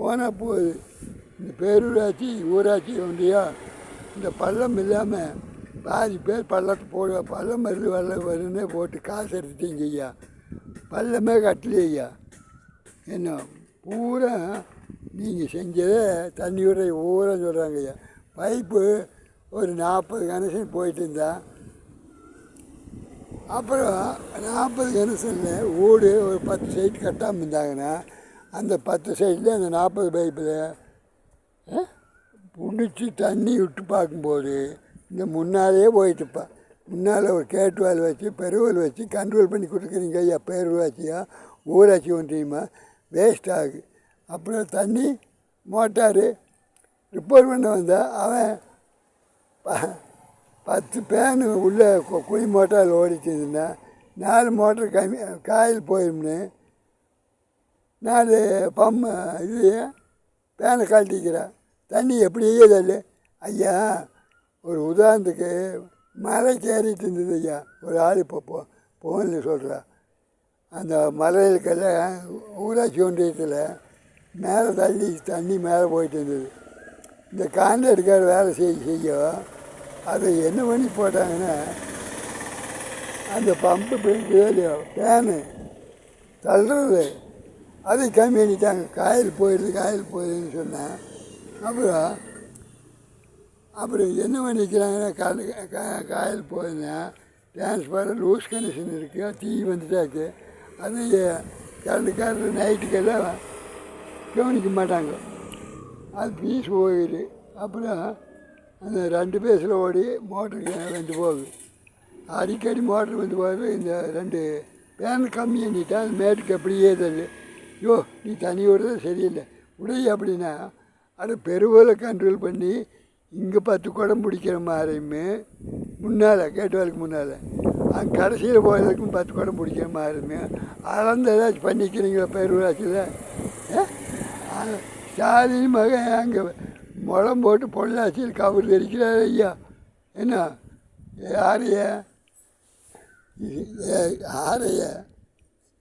போனால் போகுது. இந்த பேரூராட்சி ஊராட்சி ஒன்றியா இந்த பள்ளம் இல்லாமல் பாதி பேர் பள்ளத்தை போடுவா. பள்ளம் வருது வருதுன்னே போட்டு காசு எடுத்துட்டீங்க ஐயா. பள்ளமே கட்டலையே ஐயா. என்ன பூரா நீங்கள் செஞ்சதே தண்ணி விட ஊரா சொல்கிறாங்க ஐயா. பைப்பு ஒரு 40 கனெக்ஷன் போயிட்டு இருந்தா, அப்புறம் 40 கனெக்ஷனில் ஓடு ஒரு 10 சைட் கட்டாமல் இருந்தாங்கன்னா அந்த 10 சைட்டில் அந்த 40 பைப்பில் பிடிச்சி தண்ணி விட்டு பார்க்கும்போது இந்த முன்னாலே போயிட்டுப்பா. முன்னால் ஒரு கேட்டுவால் வச்சு பெருவால் வச்சு கண்ட்ரோல் பண்ணி கொடுக்குறீங்க ஐயா. பேரூராட்சியா ஊராட்சி ஒன்றியமா வேஸ்ட் ஆகுது. அப்புறம் தண்ணி மோட்டாரு ரிப்பேர் பண்ண வந்தால் அவன் 10 பேனு உள்ள குழி மோட்டார் ஓடிச்சுன்னா 4 மோட்டர் காயில் போயிடும்னு 4 இது பேனை கழட்டிக்கிறேன். தண்ணி எப்படி தள்ளு ஐயா. ஒரு உதாரணத்துக்கு மலை ஏறிட்டு இருந்தது ஐயா. ஒரு ஆள் இப்போ போனில் சொல்கிறா. அந்த மலைகளுக்கெல்லாம் ஊராட்சி ஒன்றியத்தில் மேலே தள்ளி தண்ணி மேலே போயிட்டு இருந்தது. இந்த கான்ட்ராக்டுக்கார வேலை செய்ய அதை என்ன பண்ணி போட்டாங்கன்னா அந்த பம்பு இல்லையோ பேனு தள்ளுறது அதை கம்மி பண்ணிட்டாங்க. காயில் போயிடுதுன்னு சொன்னேன். அப்புறம் என்ன பண்ணிக்கிறாங்கன்னா காயில் போயிருந்தா டிரான்ஸ்ஃபாரம் லூஸ் கனெக்ஷன் இருக்குது. தீ வந்துட்டாக்கு அது கரண்டுக்காரர் நைட்டுக்கெல்லாம் கவனிக்க மாட்டாங்க. அது பீஸ் போயிடுது. அப்புறம் அந்த 2 பேஸில் ஓடி மோட்டருக்கு வந்து போகுது. அடிக்கடி மோட்டர் வந்து போகுது. இந்த 2 பேன் கம்மி பண்ணிட்டா அந்த மேட்டுக்கு அப்படியே தள்ளு. யோ நீ தண்ணி விடுறது சரியில்லை உடைய அப்படின்னா அது பெருவில் கண்ட்ரோல் பண்ணி இங்கே 10 குடம் பிடிக்கிற மாதிரியுமே முன்னால் கேட்டுவாளுக்கு முன்னால் அங்கே கடைசியில் போகிறதுக்கும் 10 குடம் பிடிக்கிற மாதிரியுமே அளந்து ஏதாச்சும் பண்ணிக்கிறீங்களா பேரூராட்சியில்? ஸ்டாலின் மகன் அங்கே முளம் போட்டு பொள்ளாச்சியில் கவர் தெரிக்கிறார் ஐயா. என்ன யாரைய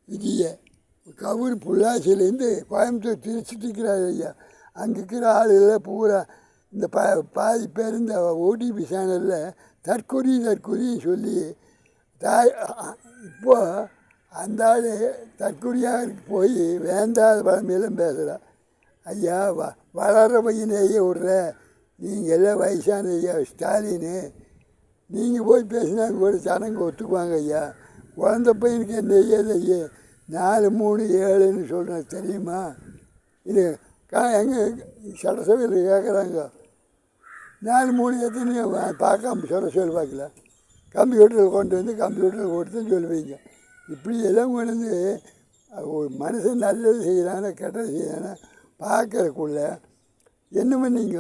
விஜய கவர் பொள்ளாச்சியிலேருந்து கோயம்புத்தூர் திருச்சிட்டு இருக்கிறார் ஐயா. அங்கே இருக்கிற ஆளுகளை பூரா இந்த பாதி பேர் இந்த ஓடிபி சேனலில் தற்கொலை சொல்லி இப்போது அந்த ஆள் தற்கொலையாக போய் வேண்டாத பழமையெல்லாம் பேசுகிறான் ஐயா. வளர்கிற பையனையே விட்ற நீங்கள் எல்லாம் வயசான ஐயா ஸ்டாலின். நீங்கள் போய் பேசினா கூட ஜனங்க ஒத்துக்குவாங்க ஐயா. குழந்த பையனுக்கு என்ன ஏது ஐயா 4, 3, 7ன்னு சொல்கிறேன் தெரியுமா? இது எங்கே சட்டசபையில் கேட்குறாங்க 4, 3 எத்தனையோ பார்க்காம சொல்லி பார்க்கல. கம்ப்யூட்டரில் கொண்டு வந்து கம்ப்யூட்டரில் கொடுத்துன்னு சொல்லுவீங்க. இப்படி எல்லாம் கொண்டு வந்து ஒரு மனுஷன் நல்லது செய்கிறானா கெட்டது செய்கிறானா பார்க்கறக்குள்ள என்ன பண்ணீங்க?